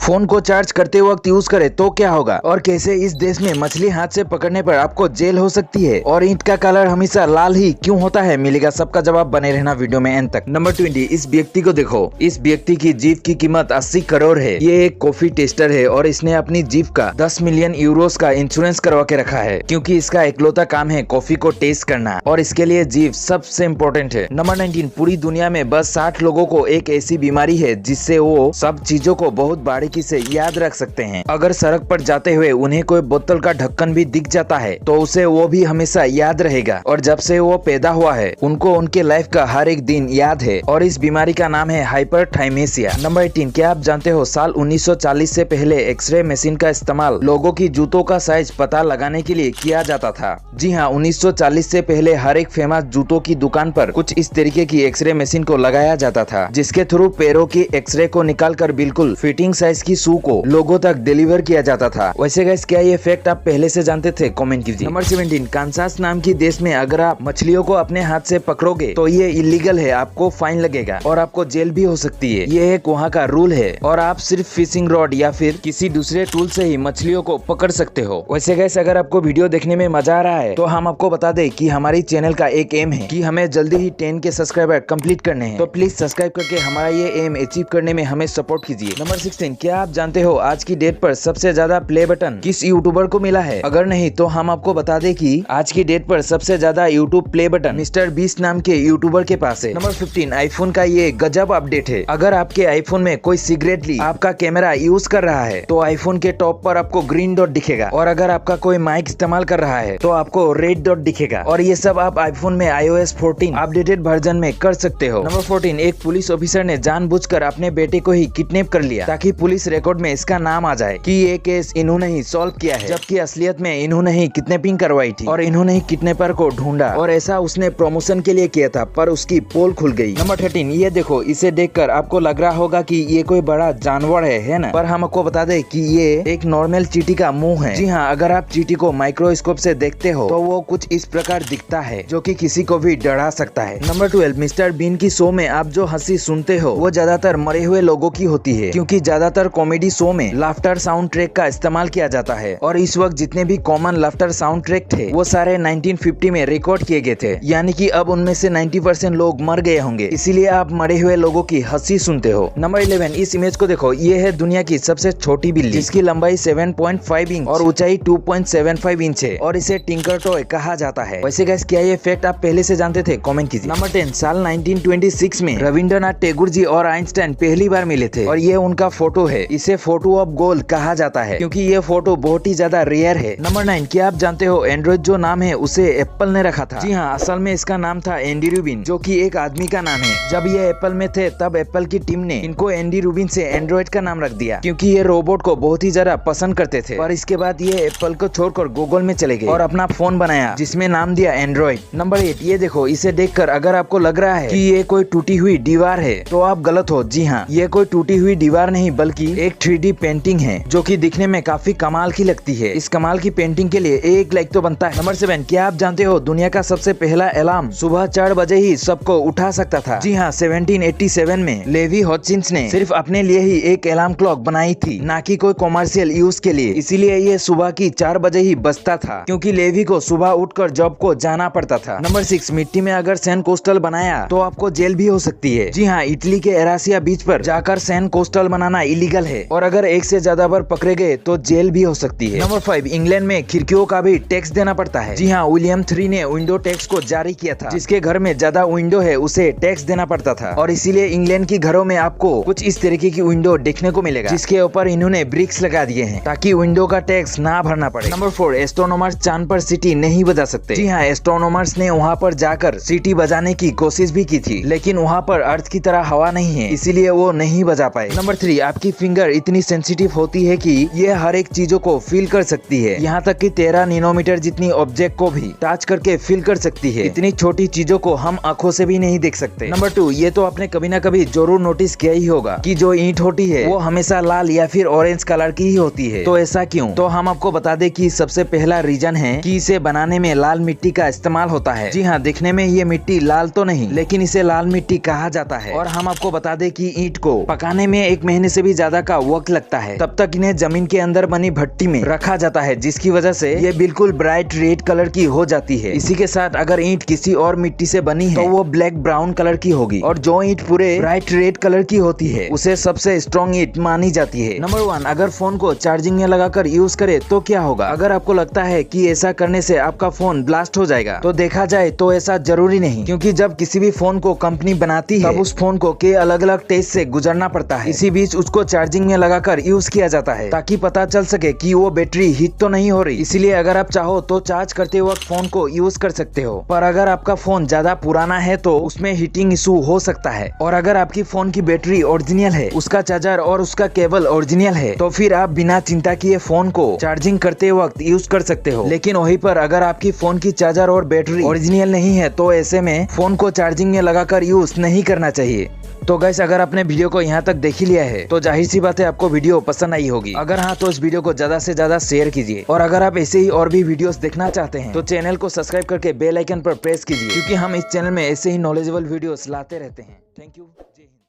Phone को charge करते वक्त यूज करे तो क्या होगा, और कैसे इस देश में मछली हाथ से पकड़ने पर आपको जेल हो सकती है, और ईंट का कलर हमेशा लाल ही क्यों होता है, मिलेगा सबका जवाब। बने रहना वीडियो में एंड तक। नंबर 20, इस व्यक्ति को देखो। इस व्यक्ति की जीप की कीमत 80 करोड़ है। ये एक कॉफी टेस्टर है और इसने अपनी जीप का 10 मिलियन यूरोस का इंश्योरेंस करवा के रखा है, क्योंकि इसका इकलौता काम है कॉफी को टेस्ट करना, और इसके लिए जीप सबसे इम्पोर्टेंट है। नंबर 19, पूरी दुनिया में बस 60 लोगों को एक ऐसी बीमारी है जिससे वो सब चीजों को बहुत बारीकी से याद रख सकते हैं। अगर सड़क पर जाते हुए उन्हें कोई बोतल का ढक्कन भी दिख जाता है तो उसे वो भी हमेशा याद रहेगा, और जब से वो पैदा हुआ है उनको उनके लाइफ का हर एक दिन याद है, और इस बीमारी का नाम है हाइपरथाइमेसिया। नंबर 18, क्या आप जानते हो साल 1940 से पहले एक्सरे मशीन का इस्तेमाल लोगों की जूतों का साइज पता लगाने के लिए किया जाता था। जी हाँ, 1940 से पहले हर एक फेमस जूतों की दुकान पर कुछ इस तरीके की एक्सरे मशीन को लगाया जाता था, जिसके थ्रू पैरों की एक्सरे को निकालकर बिल्कुल फिटिंग साइज की शू को लोगों तक डिलीवर किया जाता था। वैसे गाइस, क्या ये फैक्ट आप पहले से जानते थे? कमेंट कीजिए। नंबर 17, कांसास नाम की देश में अगर आप मछलियों को अपने हाथ से पकड़ोगे तो ये इलीगल है, आपको फाइन लगेगा और आपको जेल भी हो सकती है। ये एक वहाँ का रूल है, और आप सिर्फ फिशिंग रॉड या फिर किसी दूसरे टूल से ही मछलियों को पकड़ सकते हो। वैसे गाइस, अगर आपको वीडियो देखने में मजा आ रहा है तो हम आपको बता दें कि हमारी चैनल का एक एम है कि हमें जल्दी ही 10 के सब्सक्राइबर कंप्लीट करने हैं, तो प्लीज सब्सक्राइब करके हमारा ये एम अचीव करने में हमें सपोर्ट कीजिए। नंबर 16, क्या आप जानते हो आज की डेट पर सबसे ज्यादा प्ले बटन किस यूट्यूबर को मिला है? अगर नहीं तो हम आपको बता दें कि आज की डेट पर सबसे ज्यादा YouTube play button mister beast नाम के यूट्यूबर के पास है। नंबर 15, आईफोन का ये गजब अपडेट है। अगर आपके आईफोन में कोई सीक्रेटली आपका कैमरा यूज कर रहा है तो आईफोन के टॉप पर आपको ग्रीन डॉट दिखेगा, और अगर आपका कोई माइक इस्तेमाल कर रहा है तो आपको रेड डॉट दिखेगा, और ये सब आप आईफोन में iOS 14 अपडेटेड वर्जन में कर सकते हो। नंबर 14, एक पुलिस ऑफिसर ने जानबूझकर अपने बेटे को ही किडनैप कर लिया ताकि पुलिस रिकॉर्ड में इसका नाम आ जाए कि ये केस इन्होंने ही सॉल्व किया है, जबकि असलियत में इन्होंने ही किडनैपिंग करवाई थी और इन्होंने ही किडनैपर को ढूंढा, और ऐसा उसने प्रमोशन के लिए किया था, पर उसकी पोल खुल गई। नंबर 13, ये देखो, इसे देखकर आपको लग रहा होगा कि ये कोई बड़ा जानवर है ना? पर हम आपको बता दें कि ये एक नॉर्मल चींटी का मुंह है। जी हाँ, अगर आप चींटी को माइक्रोस्कोप से देखते हो तो वो कुछ इस प्रकार दिखता है, जो कि किसी को भी डरा सकता है। नंबर 12, मिस्टर बीन की शो में आप जो हंसी सुनते हो वो ज्यादातर मरे हुए लोगों की होती है, क्योंकि ज्यादातर कॉमेडी शो में लाफ्टर साउंड ट्रैक का इस्तेमाल किया जाता है, और इस वक्त जितने भी कॉमन लाफ्टर साउंड ट्रैक थे वो सारे 1950 में रिकॉर्ड किए गए थे, यानी कि अब उनमें से 90% लोग मर गए होंगे, इसीलिए आप मरे हुए लोगों की हंसी सुनते हो। नंबर 11, इस इमेज को देखो, ये है दुनिया की सबसे छोटी बिल्ली, जिसकी लंबाई 7.5 इंच और ऊंचाई 2.75 इंच है, और इसे टिंकर टॉय कहा जाता है। वैसे गाइस, क्या ये फैक्ट आप पहले से जानते थे? कमेंट कीजिए। नंबर 10, साल 1926 में रविंद्रनाथ टैगोर जी और आइंस्टाइन पहली बार मिले थे, और ये उनका फोटो है। इसे फोटो ऑफ गोल्ड कहा जाता है, क्योंकि ये फोटो बहुत ही ज्यादा रेयर है। नंबर 9, क्या आप जानते हो एंड्रॉइड जो नाम है उसे एप्पल ने रखा था? जी हाँ, असल में इसका नाम था एंडी रूबिन, जो कि एक आदमी का नाम है। जब ये एप्पल में थे तब एप्पल की टीम ने इनको एंडी रूबिन से एंड्रॉइड का नाम रख दिया, क्योंकि ये रोबोट को बहुत ही ज्यादा पसंद करते थे। और इसके बाद ये एप्पल को छोड़कर गूगल में चले गए और अपना फोन बनाया, जिसमें नाम दिया एंड्रॉइड। नंबर 8, ये देखो, इसे देखकर अगर आपको लग रहा है कि ये कोई टूटी हुई दीवार है तो आप गलत हो। जी हाँ, ये कोई टूटी हुई दीवार नहीं बल्कि एक 3D पेंटिंग है, जो कि दिखने में काफी कमाल की लगती है। इस कमाल की पेंटिंग के लिए एक लाइक तो बनता है। नंबर 7, क्या आप जानते हो दुनिया का सबसे पहला अलार्म सुबह 4 बजे ही सबको उठा सकता था? जी हाँ, 1787 में लेवी हॉचिंस ने सिर्फ अपने लिए ही एक अलार्म क्लॉक बनाई थी, ना कि कोई कॉमर्शियल यूज के लिए। इसीलिए ये सुबह की 4 बजे ही बजता था, क्योंकि लेवी को सुबह उठकर जॉब को जाना पड़ता था। नंबर 6, मिट्टी में अगर सैंड कोस्टल बनाया तो आपको जेल भी हो सकती है। जी हाँ, इटली के एरासिया बीच पर जाकर सैंड कोस्टल बनाना इलीगल है, और अगर एक से ज्यादा बार पकड़े गए तो जेल भी हो सकती है। नंबर 5, इंग्लैंड में खिड़कियों का भी टैक्स देना पड़ता है। जी हाँ, विलियम 3 ने विंडो टैक्स को जारी किया था। जिसके घर में ज्यादा विंडो है उसे टैक्स देना पड़ता था, और इसीलिए इंग्लैंड की घरों में आपको कुछ इस तरीके की विंडो देखने को मिलेगा, जिसके ऊपर इन्होंने ब्रिक्स लगा दिए हैं ताकि विंडो का टैक्स ना भरना पड़े। नंबर 4, एस्ट्रोनॉमर्स चांद पर सिटी नहीं बजा सकते। जी हाँ, एस्ट्रोनॉमर्स ने वहाँ पर जाकर सिटी बजाने की कोशिश भी की थी, लेकिन वहाँ पर अर्थ की तरह हवा नहीं है, इसीलिए वो नहीं बजा पाए। नंबर 3, आपकी फिंगर इतनी सेंसिटिव होती है कि ये हर एक चीजों को फील कर सकती है, यहाँ तक कि 13 नैनोमीटर जितनी ऑब्जेक्ट को भी टच करके फील कर सकती है। इतनी छोटी चीजों को हम आंखों से भी नहीं देख सकते। नंबर 2, ये तो आपने कभी ना कभी जरूर नोटिस किया ही होगा कि जो ईंट होती है वो हमेशा लाल या फिर ऑरेंज कलर की ही होती है। तो ऐसा क्यों? तो हम आपको बता दें कि सबसे पहला रीजन है कि इसे बनाने में लाल मिट्टी का इस्तेमाल होता है। जी हाँ, दिखने में ये मिट्टी लाल तो नहीं, लेकिन इसे लाल मिट्टी कहा जाता है। और हम आपको बता दें कि ईंट को पकाने में 1 महीने से भी ज्यादा ज्यादा का वक्त लगता है। तब तक इन्हें जमीन के अंदर बनी भट्टी में रखा जाता है, जिसकी वजह से ये बिल्कुल ब्राइट रेड कलर की हो जाती है। इसी के साथ अगर ईंट किसी और मिट्टी से बनी है तो वो ब्लैक ब्राउन कलर की होगी, और जो ईंट पूरे ब्राइट रेड कलर की होती है उसे सबसे स्ट्रॉन्ग ईंट मानी जाती है। नंबर 1, अगर फोन को चार्जिंग में लगाकर यूज करे तो क्या होगा। अगर आपको लगता है कि ऐसा करने से आपका फोन ब्लास्ट हो जाएगा, तो देखा जाए तो ऐसा जरूरी नहीं, क्योंकि जब किसी भी फोन को कंपनी बनाती है तब उस फोन को के अलग अलग टेस्ट से गुजरना पड़ता है। इसी बीच उसको चार्जिंग में लगाकर यूज किया जाता है ताकि पता चल सके कि वो बैटरी हीट तो नहीं हो रही। इसलिए अगर आप चाहो तो चार्ज करते वक्त फोन को यूज कर सकते हो, पर अगर आपका फोन ज्यादा पुराना है तो उसमें हीटिंग इशू हो सकता है। और अगर आपकी फोन की बैटरी ओरिजिनल है, उसका चार्जर और उसका केबल ओरिजिनल है, तो फिर आप बिना चिंता किए फोन को चार्जिंग करते वक्त यूज कर सकते हो। लेकिन वहीं पर अगर आपकी फोन की चार्जर और बैटरी ओरिजिनल नहीं है तो ऐसे में फोन को चार्जिंग में लगाकर यूज नहीं करना चाहिए। तो गाइस, अगर आपने वीडियो को यहाँ तक देख लिया है तो जाहिर सी बात है आपको वीडियो पसंद आई होगी। अगर हाँ तो इस वीडियो को ज्यादा से ज्यादा शेयर कीजिए, और अगर आप ऐसे ही और भी वीडियोस देखना चाहते हैं तो चैनल को सब्सक्राइब करके बेल आइकन पर प्रेस कीजिए, क्योंकि हम इस चैनल में ऐसे ही नॉलेजेबल वीडियोस लाते रहते हैं। Thank you. जय हिंद।